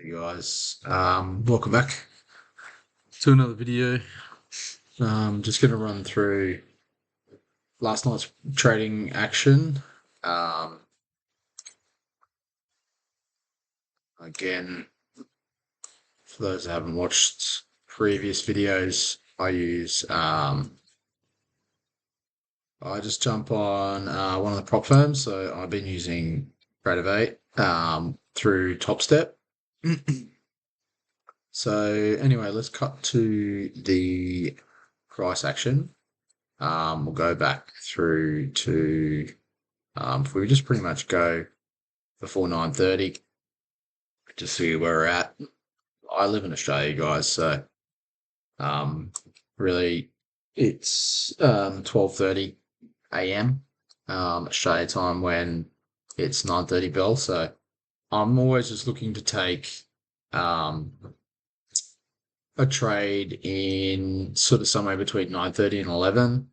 Hey guys, welcome back to another video. Just going to run through last night's trading action. Um, Again, for those that haven't watched previous videos, I just jump on one of the prop firms. So I've been using Creativate through TopStep. So anyway, let's cut to the price action. We'll go back through to if we just pretty much go before 9:30 to see where we're at. I live in Australia, guys, so um, really it's 12:30 a.m. Australia time when it's 9:30 bell. So I'm always just looking to take um, a trade in sort of somewhere between 9:30 and 11.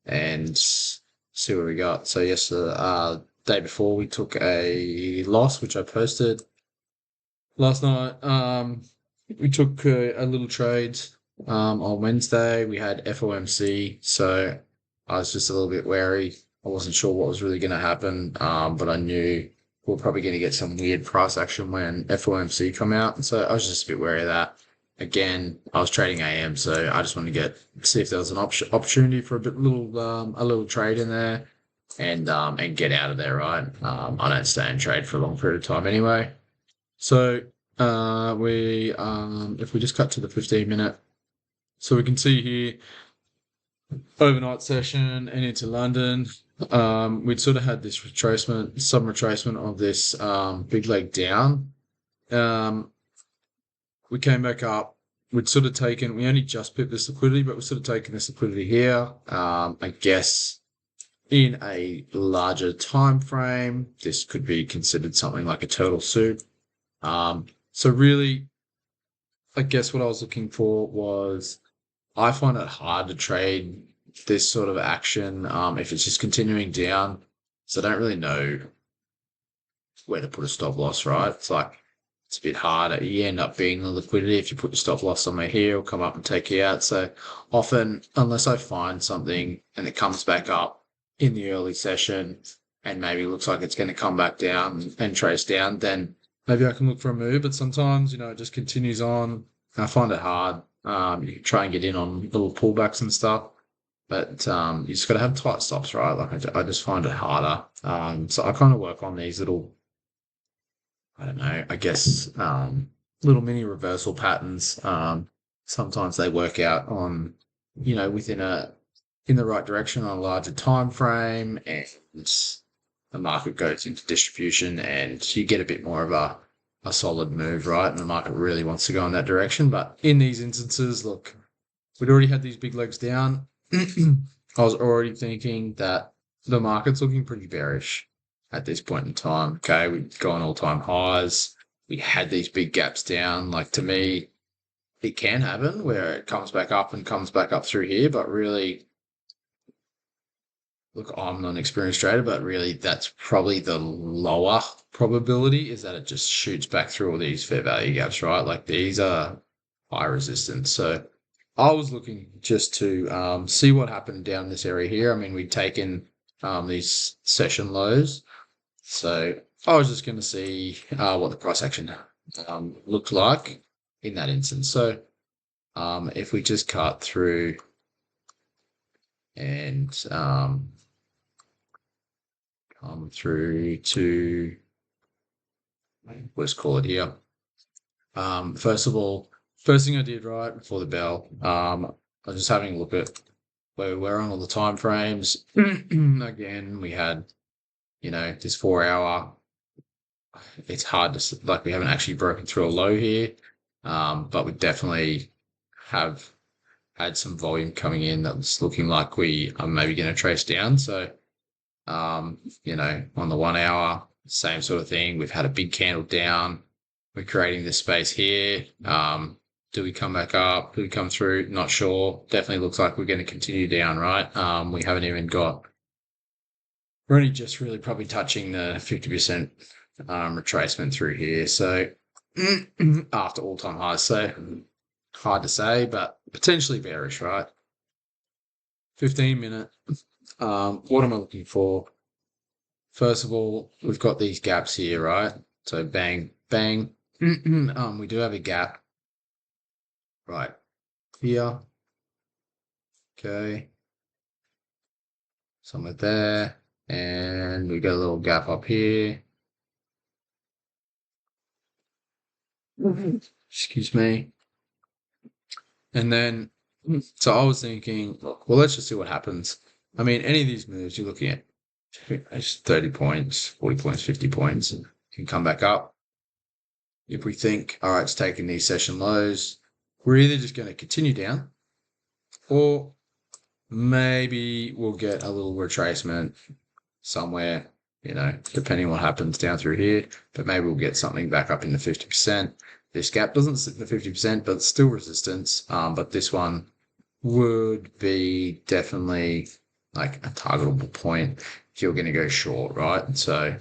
And see what we got. So yesterday, day before, we took a loss, which I posted last night. We took a little trade on Wednesday. We had FOMC, so I was just a little bit wary. I wasn't sure what was really going to happen, but I knew we are probably going to get some weird price action when FOMC come out. So I was just a bit wary of that. Again, I was trading AM, so I just wanted to see if there was an opportunity for a little trade in there, and get out of there. Right, I don't stay and trade for a long period of time anyway. So we if we just cut to the 15-minute, so we can see here overnight session and into London. We'd sort of had this some retracement of this big leg down. We came back up. We only just pipped this liquidity, but we're sort of taking this liquidity here. I guess in a larger time frame, this could be considered something like a turtle soup. So really, I guess what I was looking for was, I find it hard to trade this sort of action if it's just continuing down. So I don't really know where to put a stop loss, right? It's a bit harder. You end up being the liquidity if you put your stop loss somewhere here, it'll come up and take you out. So often, unless I find something and it comes back up in the early session and maybe looks like it's going to come back down and trace down, then maybe I can look for a move. But sometimes, it just continues on. I find it hard. You can try and get in on little pullbacks and stuff, but you just got to have tight stops, right? Like I just find it harder. So I kind of work on these little, I don't know, I guess little mini reversal patterns. Sometimes they work out on, in the right direction on a larger time frame, and the market goes into distribution, and you get a bit more of a solid move, right? And the market really wants to go in that direction. But in these instances, look, we'd already had these big legs down. I was already thinking that the market's looking pretty bearish at this point in time. Okay, we've gone all-time highs. We had these big gaps down. Like, to me, it can happen where it comes back up and comes back up through here, but really, look, I'm not an experienced trader, but really that's probably the lower probability, is that it just shoots back through all these fair value gaps, right? Like, these are high resistance. So I was looking just to see what happened down this area here. I mean, we'd taken these session lows. So I was just going to see what the price action looked like in that instance. So if we just cut through and come through to, let's call it here. First of all, first thing I did right before the bell, I was just having a look at where we're on all the time frames. Again, we had, this 4 hour. It's hard to, like, we haven't actually broken through a low here, but we definitely have had some volume coming in that's looking like we are maybe going to trace down. So, on the 1 hour, same sort of thing. We've had a big candle down. We're creating this space here. Do we come back up? Do we come through? Not sure. Definitely looks like we're going to continue down, right? We're only just really probably touching the 50% retracement through here. So after all-time highs, so hard to say, but potentially bearish, right? 15-minute. What am I looking for? First of all, we've got these gaps here, right? So bang, bang. We do have a gap right here. Okay. Somewhere there. And we got a little gap up here. Excuse me. And then, so I was thinking, look, well, let's just see what happens. I mean, any of these moves you're looking at, it's 30 points, 40 points, 50 points, and can come back up. If we think, all right, it's taking these session lows, we're either just going to continue down or maybe we'll get a little retracement somewhere, depending on what happens down through here, but maybe we'll get something back up in the 50%. This gap doesn't sit in the 50%, but still resistance. But this one would be definitely like a targetable point if you're going to go short, right? So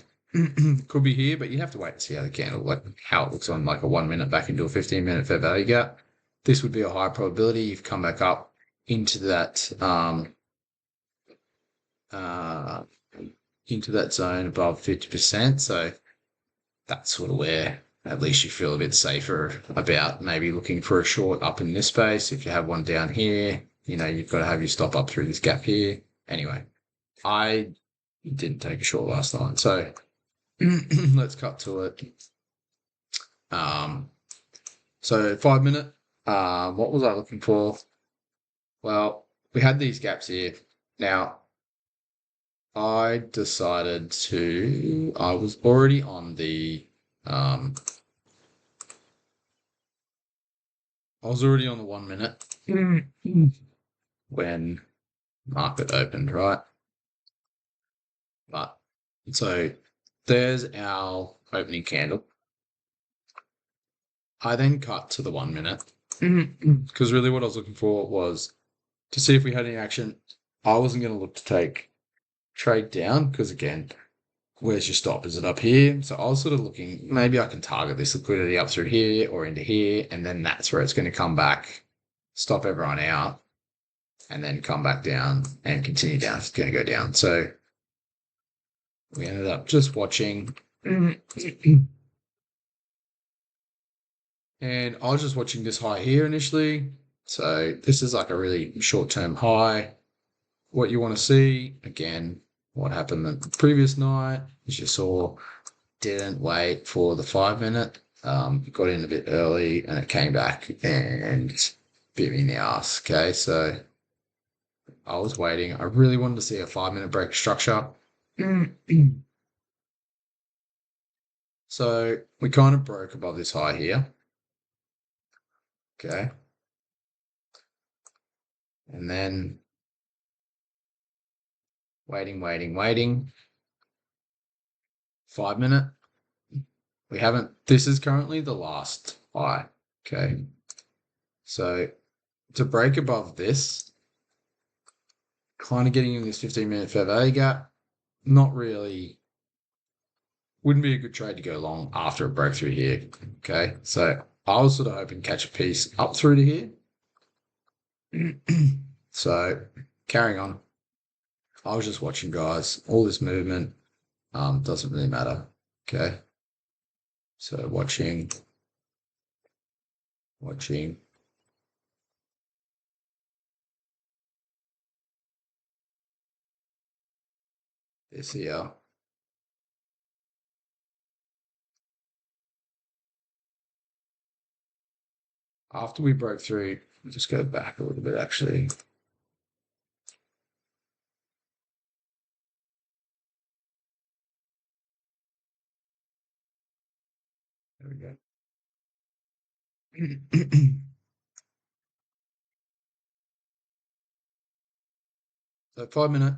could be here, but you have to wait and see how the candle, like how it looks on like a 1 minute back into a 15-minute fair value gap. This would be a high probability you've come back up into that zone above 50%. So that's sort of where at least you feel a bit safer about maybe looking for a short up in this space. If you have one down here, you've got to have your stop up through this gap here. Anyway, I didn't take a short last night. So let's cut to it. So 5 minute, what was I looking for? Well, we had these gaps here. Now, I decided I was already on the, I was already on the 1 minute when market opened, right? But, so there's our opening candle. I then cut to the 1 minute because really what I was looking for was to see if we had any action. I wasn't going to look to trade down because, again, where's your stop? Is it up here? So I was sort of looking, maybe I can target this liquidity up through here or into here, and then that's where it's going to come back, stop everyone out, and then come back down and continue down. It's going to go down. So we ended up just watching. And I was just watching this high here initially. So this is like a really short-term high. What you want to see, again, what happened the previous night, as you saw, didn't wait for the 5 minute. Got in a bit early and it came back and bit me in the ass. Okay, so I was waiting. I really wanted to see a 5 minute break structure. So we kind of broke above this high here. Okay. And then waiting. 5 minute. We haven't, this is currently the last high. Okay. So to break above this, kind of getting in this 15-minute fair value gap, not really, wouldn't be a good trade to go long after a breakthrough here. Okay. So I was sort of hoping to catch a piece up through to here. So carrying on. I was just watching, guys. All this movement doesn't really matter. Okay. So watching. This here. After we broke through, just go back a little bit actually. There we go. So 5 minute.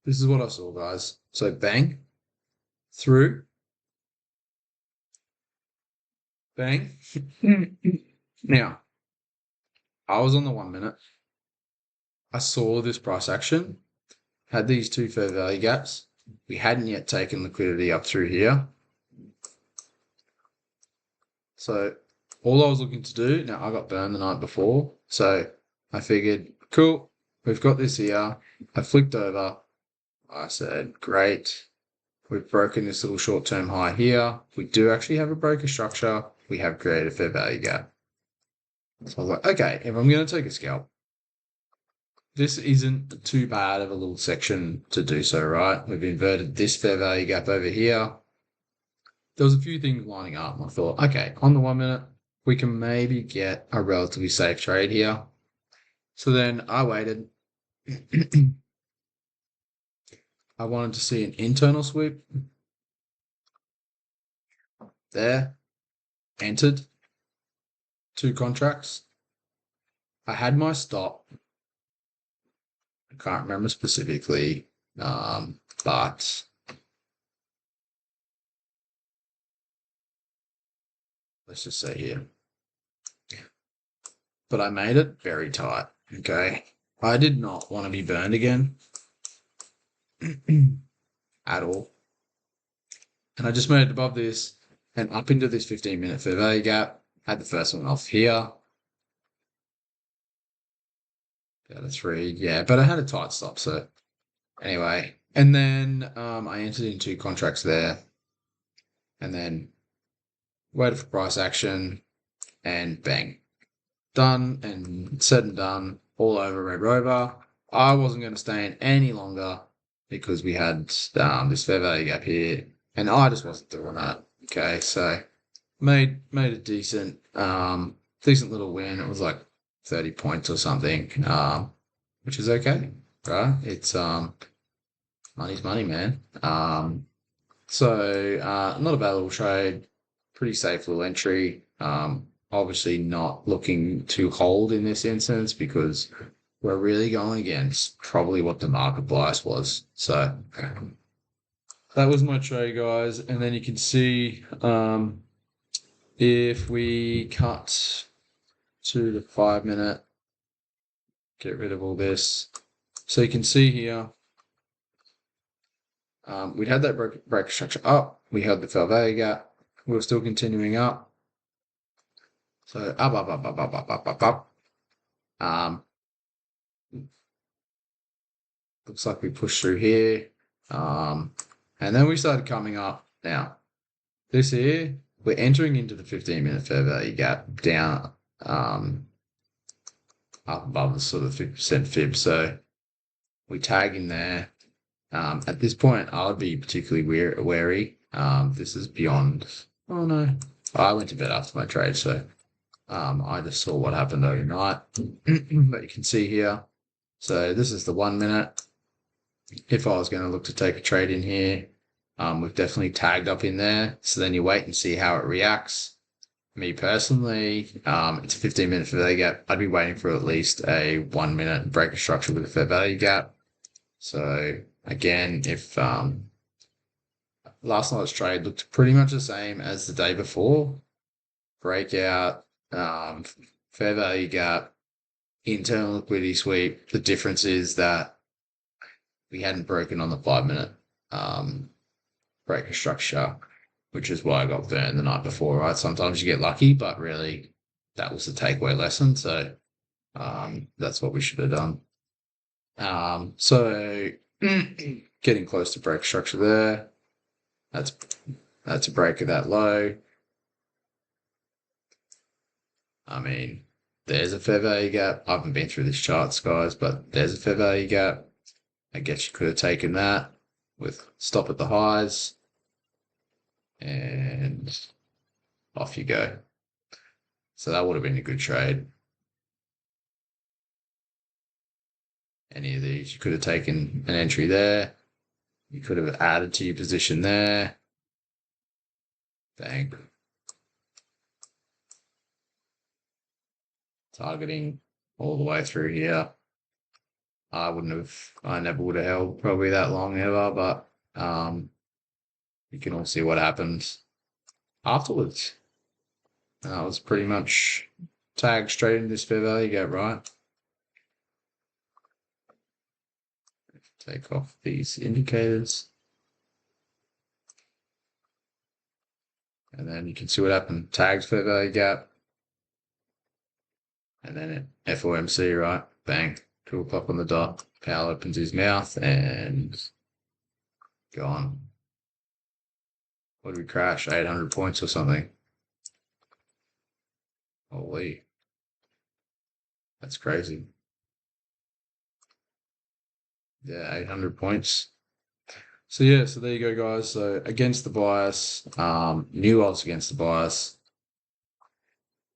This is what I saw, guys. So bang, through, bang. Now, I was on the 1 minute. I saw this price action, had these two fair value gaps. we hadn't yet taken liquidity up through here. So all I was looking to do, now I got burned the night before, so I figured, cool, we've got this here. I flicked over. I said, great. We've broken this little short-term high here. We do actually have a breaker structure. We have created a fair value gap. So I was like, okay, if I'm going to take a scalp, this isn't too bad of a little section to do so, right? We've inverted this fair value gap over here. There was a few things lining up. I thought, okay, on the 1 minute, we can maybe get a relatively safe trade here. So then I waited. I wanted to see an internal sweep. There. Entered. 2 contracts. I had my stop. I can't remember specifically, but let's just say here. But I made it very tight, okay? I did not want to be burned again at all. And I just made it above this and up into this 15-minute fair value gap. Had the first one off here. Got a 3, yeah, but I had a tight stop, so anyway. And then I entered in 2 contracts there and then waited for price action and bang. Done and said and done, all over Red Rover. I wasn't going to stay in any longer because we had this fair value gap here, and I just wasn't doing that. Okay, so made a decent little win. It was like 30 points or something, which is okay, right? It's money's money, man. So not a bad little trade, pretty safe little entry. Obviously not looking to hold in this instance because we're really going against probably what the market bias was. So that was my trade, guys. And then you can see if we cut to the 5 minute, get rid of all this. So you can see here, we'd had that break structure up. We held the fair value gap. We were still continuing up. So up. Looks like we pushed through here. And then we started coming up. Now, this here, we're entering into the 15-minute fair value gap down up above the sort of 50% fib. So we tag in there. At this point, I would be particularly wary. This is beyond. Oh no, I went to bed after my trade, so I just saw what happened overnight. But you can see here. So this is the 1 minute. If I was going to look to take a trade in here, we've definitely tagged up in there. So then you wait and see how it reacts. Me personally, it's a 15-minute fair value gap. I'd be waiting for at least a 1 minute breaker structure with a fair value gap. So again, if last night's trade looked pretty much the same as the day before, breakout, fair value gap, internal liquidity sweep. The difference is that we hadn't broken on the 5 minute breaker structure, which is why I got burned the night before, right? Sometimes you get lucky, but really that was the takeaway lesson. So that's what we should have done. So getting close to break structure there. That's a break of that low. I mean, there's a fair value gap. I haven't been through this charts, guys, but there's a fair value gap. I guess you could have taken that with stop at the highs and off you go. So that would have been a good trade. Any of these, you could have taken an entry there. You could have added to your position there. Bang. Targeting all the way through here. I never would have held probably that long ever, but you can all see what happens afterwards. I was pretty much tagged straight into this fair value gap, right? Take off these indicators. And then you can see what happened. Tagged fair value gap. And then FOMC, right? Bang. 2 o'clock on the dot. Powell opens his mouth and gone. What did we crash? 800 points or something. Holy. That's crazy. Yeah, 800 points. So yeah, so there you go, guys. So against the bias, new odds against the bias.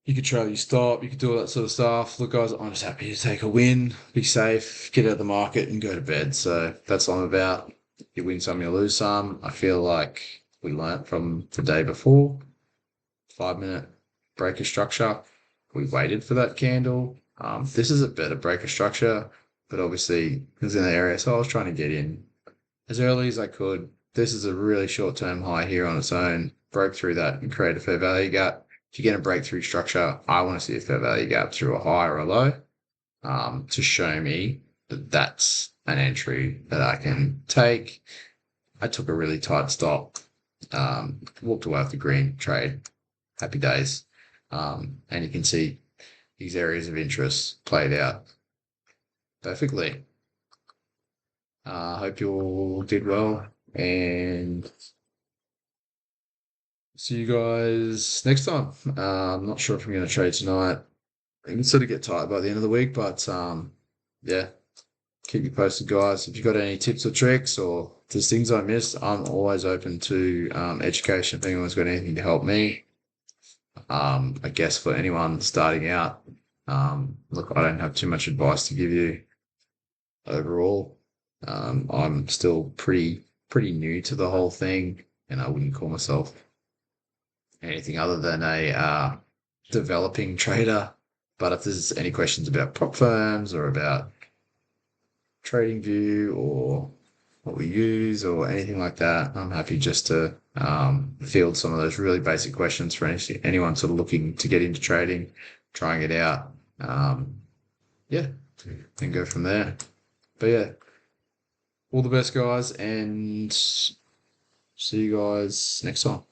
You could trail your stop, you could do all that sort of stuff. Look, guys, I'm just happy to take a win, be safe, get out of the market, and go to bed. So that's what I'm about. You win some, you lose some. I feel like we learnt from the day before. 5-minute breaker structure. We waited for that candle. This is a better breaker structure, but obviously it was in the area, so I was trying to get in as early as I could. This is a really short-term high here on its own. Broke through that and create a fair value gap. If you get a breakthrough structure, I want to see a fair value gap through a high or a low to show me that that's an entry that I can take. I took a really tight stop, walked away with the green trade. Happy days. And you can see these areas of interest played out perfectly. I hope you all did well, and see you guys next time. I'm not sure if I'm going to trade tonight. I can sort of get tight by the end of the week, but yeah, keep you posted, guys. If you've got any tips or tricks or there's things I missed, I'm always open to education. If anyone's got anything to help me, I guess for anyone starting out, look, I don't have too much advice to give you overall. I'm still pretty new to the whole thing, and I wouldn't call myself anything other than a developing trader. But if there's any questions about prop firms or about TradingView or what we use or anything like that, I'm happy just to field some of those really basic questions for anyone sort of looking to get into trading, trying it out. Yeah, and go from there. But yeah, all the best, guys, and see you guys next time.